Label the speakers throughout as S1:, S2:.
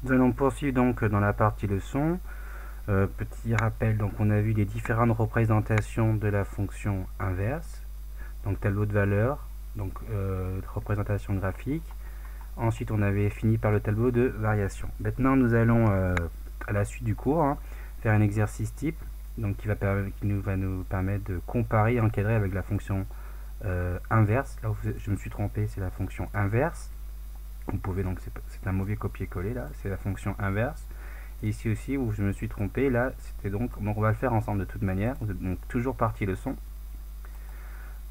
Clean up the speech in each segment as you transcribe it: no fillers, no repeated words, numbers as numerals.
S1: Nous allons poursuivre donc dans la partie leçon. Petit rappel, donc on a vu les différentes représentations de la fonction inverse, donc tableau de valeur, donc représentation graphique. Ensuite on avait fini par le tableau de variation. Maintenant nous allons à la suite du cours faire un exercice type, donc qui va nous permettre de comparer et encadrer avec la fonction inverse. Là où je me suis trompé, c'est la fonction inverse. Vous pouvez donc, c'est un mauvais copier-coller là, c'est la fonction inverse. Et ici aussi où je me suis trompé, là c'était donc on va le faire ensemble de toute manière. Donc toujours partie leçon.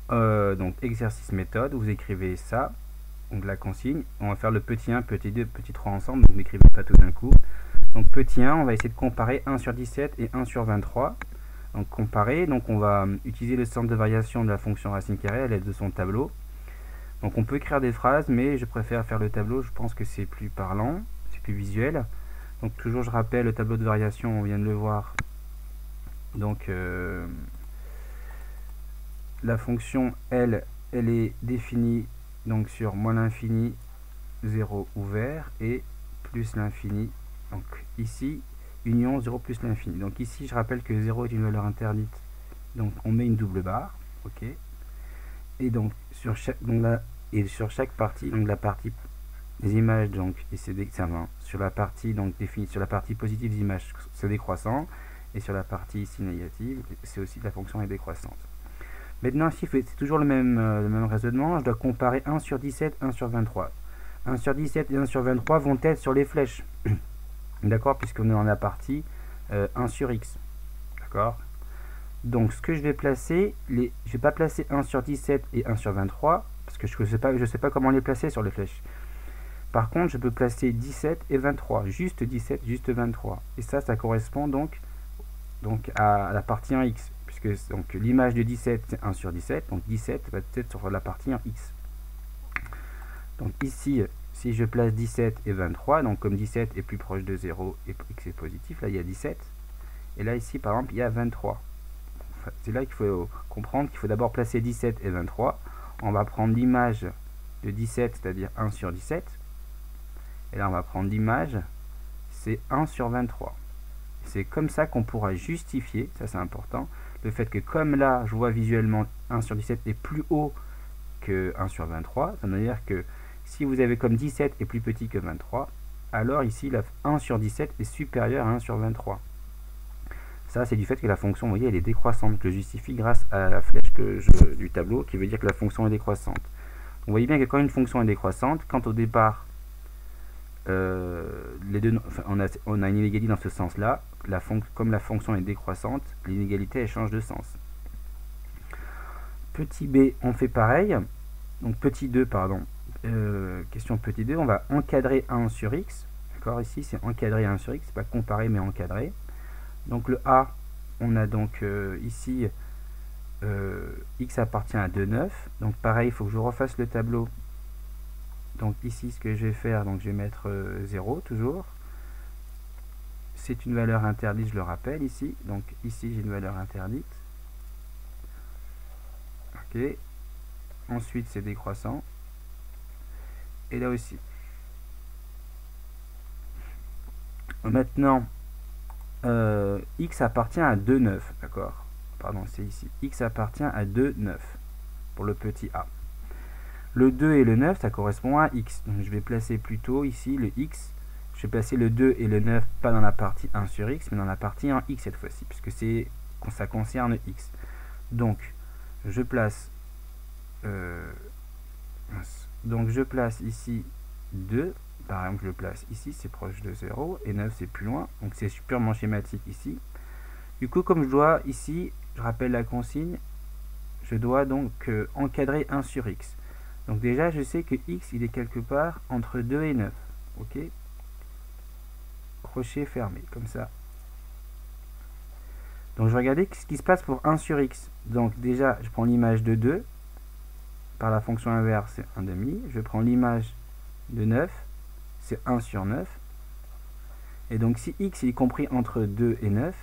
S1: Donc exercice méthode, vous écrivez ça, donc la consigne. On va faire le petit 1, petit 2, petit 3 ensemble, donc n'écrivez pas tout d'un coup. Donc petit 1, on va essayer de comparer 1 sur 17 et 1 sur 23. Donc comparer, donc on va utiliser le centre de variation de la fonction racine carrée à l'aide de son tableau. Donc on peut écrire des phrases, mais je préfère faire le tableau, je pense que c'est plus parlant, c'est plus visuel. Donc toujours je rappelle le tableau de variation, on vient de le voir. Donc la fonction elle est définie donc sur moins l'infini, 0 ouvert, et plus l'infini. Donc ici, union 0 plus l'infini. Donc ici je rappelle que 0 est une valeur interdite. Donc on met une double barre, ok. Et donc sur chaque partie, donc la partie des images, donc et c'est sur la partie donc définie sur la partie positive des images, c'est décroissant, et sur la partie ici négative, c'est aussi la fonction est décroissante. Maintenant ici c'est toujours le même raisonnement. Je dois comparer 1 sur 17, 1 sur 23. 1 sur 17 et 1 sur 23 vont être sur les flèches, d'accord, puisqu'on est dans la partie 1 sur x, d'accord. Donc ce que je vais placer, je vais pas placer 1 sur 17 et 1 sur 23 parce que je sais pas comment les placer sur les flèches. Par contre, je peux placer 17 et 23, juste 17, juste 23. Et ça correspond donc à la partie 1x, puisque donc l'image de 17 c'est 1 sur 17, donc 17 va être sur la partie 1x. Donc ici, si je place 17 et 23, donc comme 17 est plus proche de 0 et x est positif, là il y a 17. Et là ici par exemple il y a 23. Enfin, c'est là qu'il faut comprendre qu'il faut d'abord placer 17 et 23. On va prendre l'image de 17, c'est-à-dire 1 sur 17. Et là on va prendre l'image, c'est 1 sur 23. C'est comme ça qu'on pourra justifier, ça c'est important, le fait que comme là je vois visuellement 1 sur 17 est plus haut que 1 sur 23, ça veut dire que si vous avez comme 17 est plus petit que 23, alors ici la 1 sur 17 est supérieur à 1 sur 23. Ça c'est du fait que la fonction, vous voyez, elle est décroissante. Je le justifie grâce à la flèche du tableau qui veut dire que la fonction est décroissante. Vous voyez bien que quand une fonction est décroissante, quand au départ les deux, enfin, on a une inégalité dans ce sens-là, comme la fonction est décroissante, l'inégalité elle change de sens. Petit b, on fait pareil. Donc petit 2, pardon. Question petit 2, on va encadrer 1 sur x. D'accord, ici c'est encadrer 1 sur x, c'est pas comparer mais encadrer. Donc le a, on a donc ici x appartient à 2, 9. Donc pareil, il faut que je refasse le tableau. Donc ici ce que je vais faire, donc je vais mettre 0 toujours. C'est une valeur interdite, je le rappelle ici. Donc ici j'ai une valeur interdite. Ok. Ensuite c'est décroissant. Et là aussi. Maintenant, x appartient à 2, 9. D'accord. Pardon, c'est ici. X appartient à 2, 9. Pour le petit a. Le 2 et le 9, ça correspond à x. Donc je vais placer plutôt ici le x. Je vais placer le 2 et le 9, pas dans la partie 1 sur x, mais dans la partie 1x cette fois-ci, puisque ça concerne x. Donc, je place ici 2. Par exemple, je le place ici, c'est proche de 0, et 9 c'est plus loin. Donc c'est purement schématique ici. Du coup, comme je dois ici, je rappelle la consigne, je dois donc encadrer 1 sur x. Donc déjà, je sais que x, il est quelque part entre 2 et 9. Ok. Crochet fermé, comme ça. Donc je vais regarder ce qui se passe pour 1 sur x. Donc déjà, je prends l'image de 2. Par la fonction inverse, c'est 1 demi. Je prends l'image de 9. C'est 1 sur 9. Et donc si x est compris entre 2 et 9,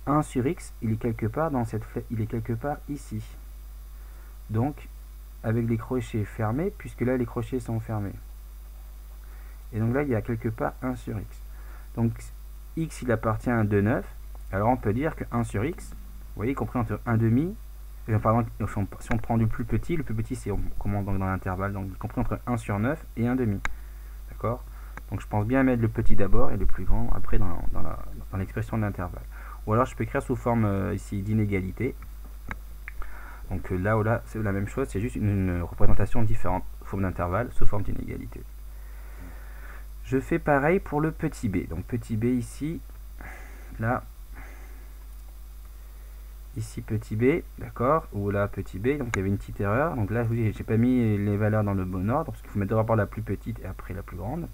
S1: 1 sur x, il est quelque part dans cette flèche, il est quelque part ici. Donc, avec les crochets fermés, puisque là les crochets sont fermés. Et donc là, il y a quelque part 1 sur x. Donc x il appartient à 2, 9. Alors on peut dire que 1 sur x, vous voyez, compris entre 1 demi, et par exemple, si on prend le plus petit c'est, on commence donc dans l'intervalle, donc compris entre 1 sur 9 et 1 demi. D'accord? Donc je pense bien mettre le petit d'abord et le plus grand après dans l'expression de l'intervalle. Ou alors je peux écrire sous forme ici d'inégalité. Donc là ou là, c'est la même chose, c'est juste une représentation différente, sous forme d'intervalle, sous forme d'inégalité. Je fais pareil pour le petit b. Donc petit b ici, là, ici petit b, d'accord, ou là petit b, donc il y avait une petite erreur. Donc là, je vous dis, j'ai pas mis les valeurs dans le bon ordre, parce qu'il faut mettre d'abord la plus petite et après la plus grande.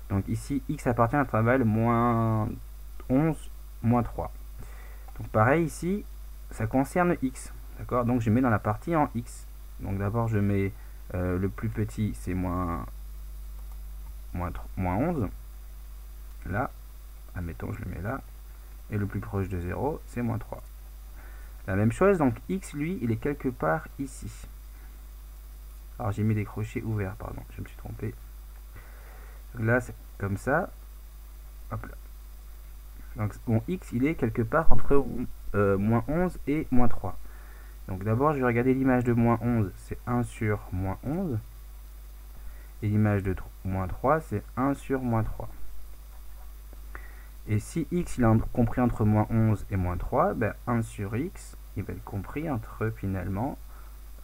S1: Donc ici, x appartient à l'intervalle moins 11, moins 3. Donc pareil ici, ça concerne x, d'accord, donc je mets dans la partie en x. Donc d'abord, je mets le plus petit, c'est moins 11. Là, admettons, je le mets là. Et le plus proche de 0, c'est moins 3. La même chose, donc x, lui, il est quelque part ici. Alors j'ai mis des crochets ouverts, pardon, je me suis trompé. Donc là, c'est comme ça. Hop là. Donc mon x, il est quelque part entre moins 11 et moins 3. Donc d'abord, je vais regarder l'image de moins 11, c'est 1 sur moins 11. Et l'image de moins 3, c'est 1 sur moins 3. Et si x il est compris entre moins 11 et moins 3, ben 1 sur x, il va être compris entre finalement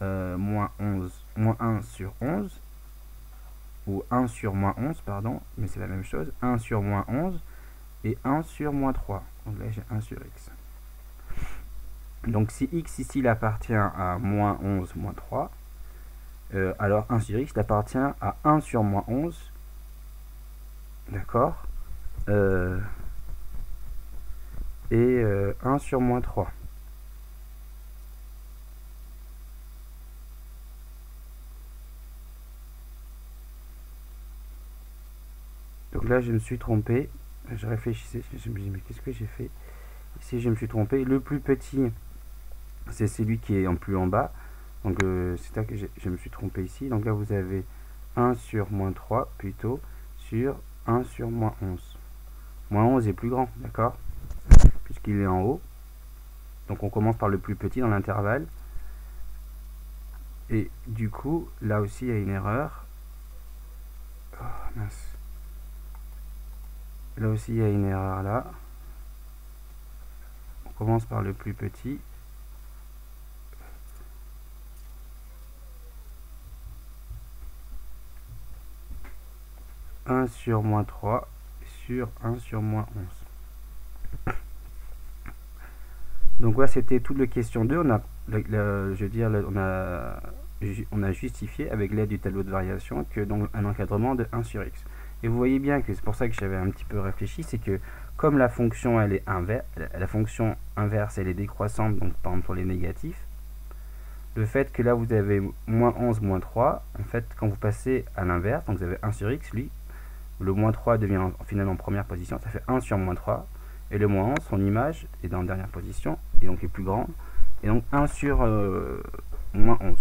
S1: moins 1 sur 11, ou 1 sur moins 11, pardon, mais c'est la même chose, 1 sur moins 11 et 1 sur moins 3. Donc là j'ai 1 sur x. Donc si x ici il appartient à moins 11, moins 3, alors 1 sur x il appartient à 1 sur moins 11, d'accord, et 1 sur moins 3. Donc là je me suis trompé, je réfléchissais, je me dis mais qu'est-ce que j'ai fait ici, je me suis trompé, le plus petit c'est celui qui est en plus en bas, donc c'est là que je me suis trompé ici. Donc là vous avez 1 sur moins 3 plutôt sur 1 sur moins 11. Moins 11 est plus grand, d'accord, puisqu'il est en haut. Donc on commence par le plus petit dans l'intervalle. Et du coup, là aussi il y a une erreur. Oh, mince. Là aussi il y a une erreur là. On commence par le plus petit. « 1 sur moins 3 sur 1 sur moins 11. » Donc voilà, c'était toute la question 2. On a justifié avec l'aide du tableau de variation que donc un encadrement de 1 sur x. Et vous voyez bien que c'est pour ça que j'avais un petit peu réfléchi, c'est que comme la fonction elle est la fonction inverse elle est décroissante, donc par exemple pour les négatifs, le fait que là vous avez moins 11, moins 3, en fait quand vous passez à l'inverse, donc vous avez 1 sur x, lui, le moins 3 devient finalement en première position, ça fait 1 sur moins 3, et le moins 11, son image est dans la dernière position, et donc est plus grande, et donc 1 sur moins 11.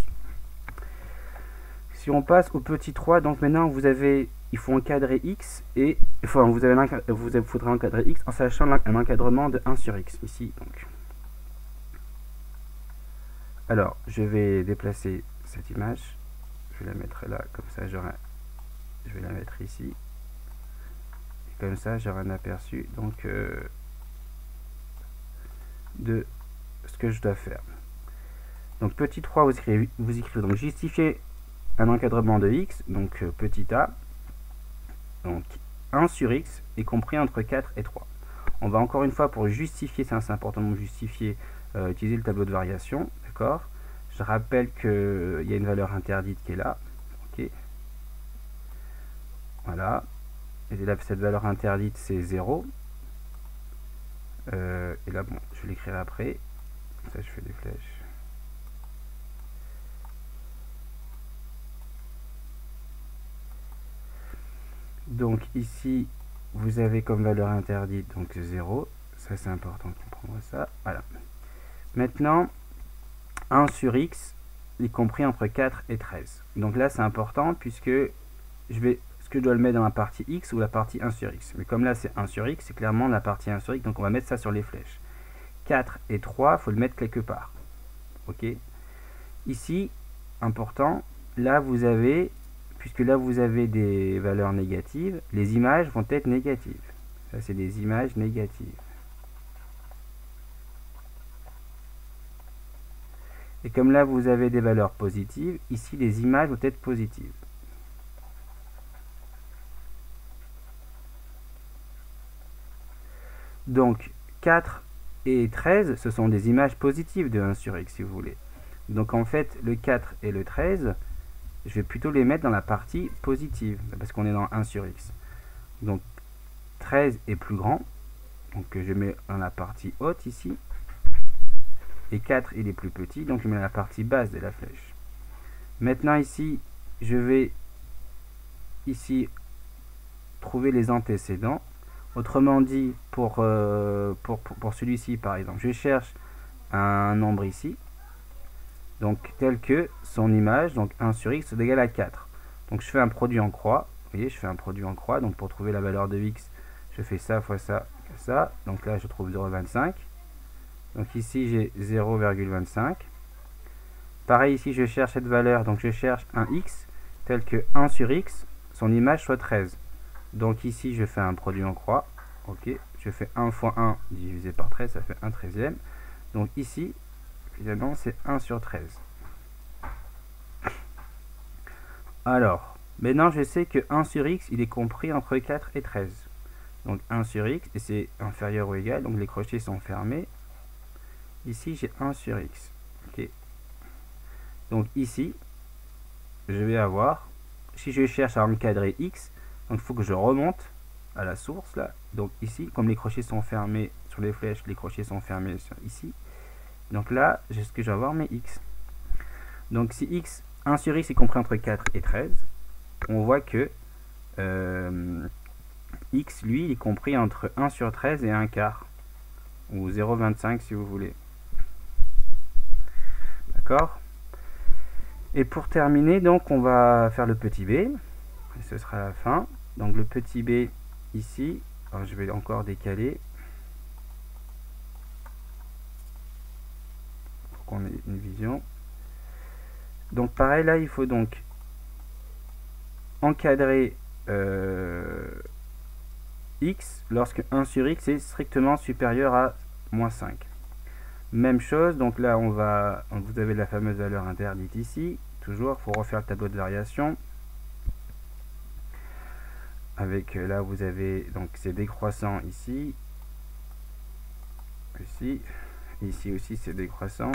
S1: Si on passe au petit 3, donc maintenant vous avez, il faut encadrer x, et enfin, vous faudra encadrer x en sachant un encadrement de 1 sur x, ici donc. Alors, je vais déplacer cette image, je vais la mettre là, comme ça je vais la mettre ici. Comme ça j'aurai un aperçu donc de ce que je dois faire. Donc petit 3, vous écrivez donc justifier un encadrement de x, donc petit a, donc 1 sur x est compris entre 4 et 3. On va encore une fois pour justifier, c'est important de justifier, utiliser le tableau de variation, d'accord. Je rappelle qu'il y a une valeur interdite qui est là, ok, voilà. Et là, cette valeur interdite, c'est 0. Et là, bon, je l'écrirai après. Comme ça, je fais des flèches. Donc ici, vous avez comme valeur interdite donc 0. Ça, c'est important de comprendre ça. Voilà. Maintenant, 1 sur x, y compris entre 4 et 13. Donc là, c'est important puisque est-ce que je dois le mettre dans la partie x ou la partie 1 sur x. Mais comme là c'est 1 sur x, c'est clairement la partie 1 sur x, donc on va mettre ça sur les flèches. 4 et 3, il faut le mettre quelque part. Ok. Ici, important, là vous avez, puisque là vous avez des valeurs négatives, les images vont être négatives. Ça c'est des images négatives. Et comme là vous avez des valeurs positives, ici les images vont être positives. Donc 4 et 13, ce sont des images positives de 1 sur x si vous voulez. Donc en fait, le 4 et le 13, je vais plutôt les mettre dans la partie positive, parce qu'on est dans 1 sur x. Donc 13 est plus grand, donc je mets dans la partie haute ici. Et 4 il est plus petit, donc je mets dans la partie basse de la flèche. Maintenant ici, je vais ici trouver les antécédents. Autrement dit, pour celui-ci par exemple, je cherche un nombre ici, donc tel que son image, donc 1 sur x est égal à 4. Donc je fais un produit en croix, vous voyez, je fais un produit en croix, donc pour trouver la valeur de x, je fais ça fois ça, ça, donc là je trouve 0,25. Donc ici j'ai 0,25. Pareil ici je cherche cette valeur, donc je cherche un x tel que 1 sur x, son image soit 13. Donc ici je fais un produit en croix, ok, je fais 1 fois 1 divisé par 13, ça fait 1 treizième. Donc ici, finalement c'est 1 sur 13. Alors, maintenant je sais que 1 sur x il est compris entre 4 et 13. Donc 1 sur x, et c'est inférieur ou égal, donc les crochets sont fermés. Ici j'ai 1 sur x, ok. Donc ici, je vais avoir, si je cherche à encadrer x, donc il faut que je remonte à la source là. Donc ici, comme les crochets sont fermés sur les flèches, les crochets sont fermés ici. Donc là, j'ai ce que je vais avoir mes x. Donc si x, 1 sur x est compris entre 4 et 13, on voit que x, lui, il est compris entre 1 sur 13 et 1 quart. Ou 0,25 si vous voulez. D'accord? Et pour terminer, donc on va faire le petit b. Et ce sera la fin. Donc le petit b ici, alors je vais encore décaler pour qu'on ait une vision. Donc pareil là, il faut donc encadrer x lorsque 1 sur x est strictement supérieur à moins 5. Même chose, donc là on va, vous avez la fameuse valeur interdite ici, toujours, il faut refaire le tableau de variation. Avec là vous avez donc c'est décroissant ici, ici aussi c'est décroissant,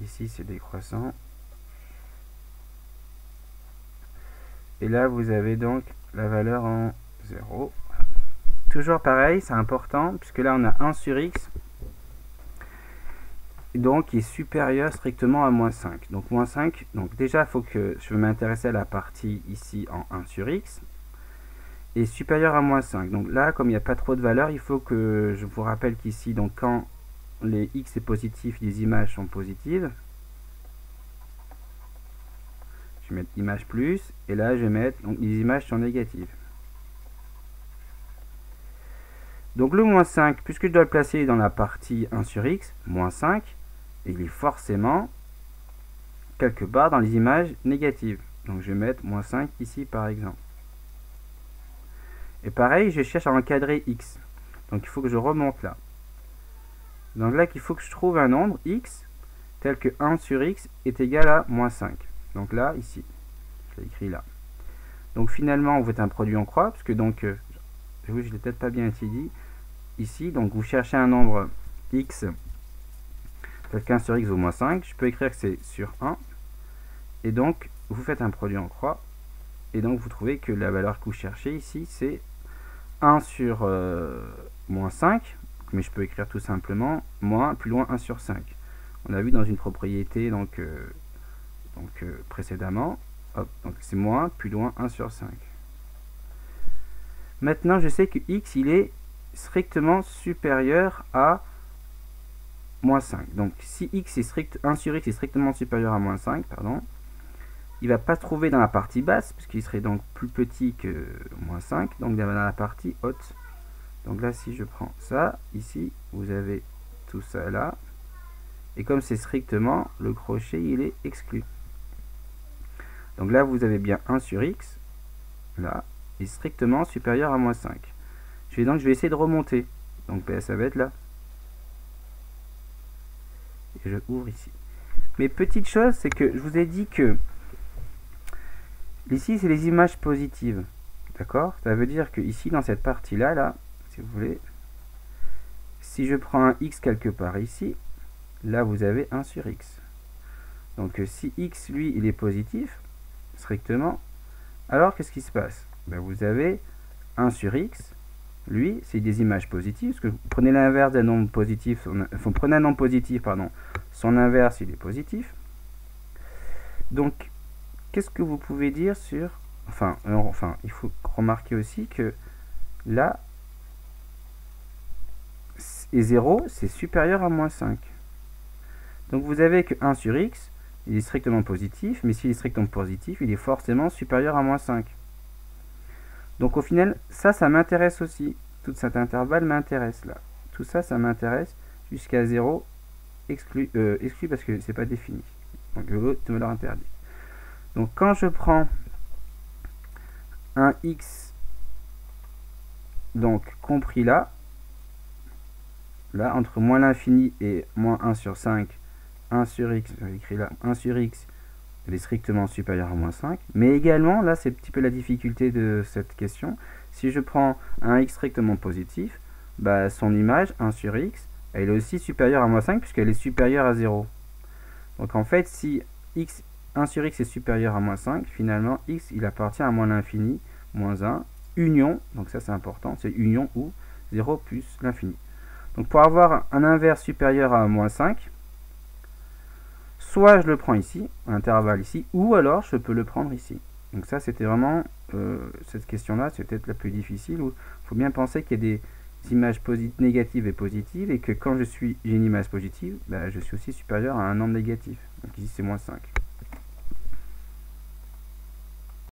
S1: ici c'est décroissant, et là vous avez donc la valeur en 0. Toujours pareil, c'est important, puisque là on a 1 sur x, donc qui est supérieur strictement à moins 5. Donc moins 5, donc déjà il faut que je vais m'intéresser à la partie ici en 1 sur x, et supérieur à moins 5. Donc là, comme il n'y a pas trop de valeur, il faut que je vous rappelle qu'ici, donc quand les x est positif, les images sont positives. Je vais mettre image plus, et là je vais mettre, donc les images sont négatives. Donc le moins 5, puisque je dois le placer dans la partie 1 sur x, moins 5, il est forcément quelque part dans les images négatives. Donc je vais mettre moins 5 ici par exemple. Et pareil, je cherche à encadrer x. Donc il faut que je remonte là. Donc là, il faut que je trouve un nombre x tel que 1 sur x est égal à moins 5. Donc là, ici, je l'ai écrit là. Donc finalement, vous faites un produit en croix, parce que donc, oui, je l'ai peut-être pas bien dit, ici, donc vous cherchez un nombre x tel qu'un sur x vaut moins 5, je peux écrire que c'est sur 1, et donc vous faites un produit en croix, et donc vous trouvez que la valeur que vous cherchez ici, c'est 1 sur moins 5, mais je peux écrire tout simplement moins, plus loin 1 sur 5. On a vu dans une propriété donc précédemment, hop, donc c'est moins, plus loin 1 sur 5. Maintenant, je sais que x, il est strictement supérieur à moins 5. Donc, si x est 1 sur x est strictement supérieur à moins 5, pardon, il va pas se trouver dans la partie basse, puisqu'il serait donc plus petit que moins 5, donc il va dans la partie haute. Donc là, si je prends ça, ici, vous avez tout ça là, et comme c'est strictement, le crochet, il est exclu. Donc là, vous avez bien 1 sur x, là, est strictement supérieur à moins 5. Je vais essayer de remonter. Donc ça va être là. Et je ouvre ici. Mais petite chose, c'est que je vous ai dit que ici, c'est les images positives. D'accord? Ça veut dire que ici, dans cette partie-là, là, si vous voulez, si je prends un x quelque part ici, là, vous avez 1 sur x. Donc si x, lui, il est positif, strictement, alors qu'est-ce qui se passe? Ben, vous avez 1 sur x, lui, c'est des images positives, parce que vous prenez l'inverse d'un nombre positif, vous prenez un nombre positif, pardon, son inverse, il est positif. Donc, qu'est-ce que vous pouvez dire sur... Enfin, il faut remarquer aussi que là, et 0, c'est supérieur à moins 5. Donc, vous avez que 1 sur x, il est strictement positif, mais s'il est strictement positif, il est forcément supérieur à moins 5. Donc au final, ça m'intéresse aussi. Tout cet intervalle m'intéresse là. Tout ça, ça m'intéresse jusqu'à 0, exclu parce que c'est pas défini. Donc l'autre me l'a interdit. Donc quand je prends un x, donc compris là, entre moins l'infini et moins 1 sur 5, 1 sur x, j'avais écrit là, 1 sur x, elle est strictement supérieure à moins 5. Mais également, là, c'est un petit peu la difficulté de cette question. Si je prends un x strictement positif, bah, son image, 1 sur x, elle est aussi supérieure à moins 5 puisqu'elle est supérieure à 0. Donc en fait, si 1 sur x est supérieur à moins 5, finalement, x, il appartient à moins l'infini, moins 1, union, donc ça c'est important, c'est union ou 0 plus l'infini. Donc pour avoir un inverse supérieur à moins 5, soit je le prends ici, un intervalle ici, ou alors je peux le prendre ici. Donc ça, c'était vraiment, cette question-là, c'est peut-être la plus difficile, où il faut bien penser qu'il y a des images négatives et positives, et que quand j'ai une image positive, bah, je suis aussi supérieur à un nombre négatif. Donc ici, c'est moins 5.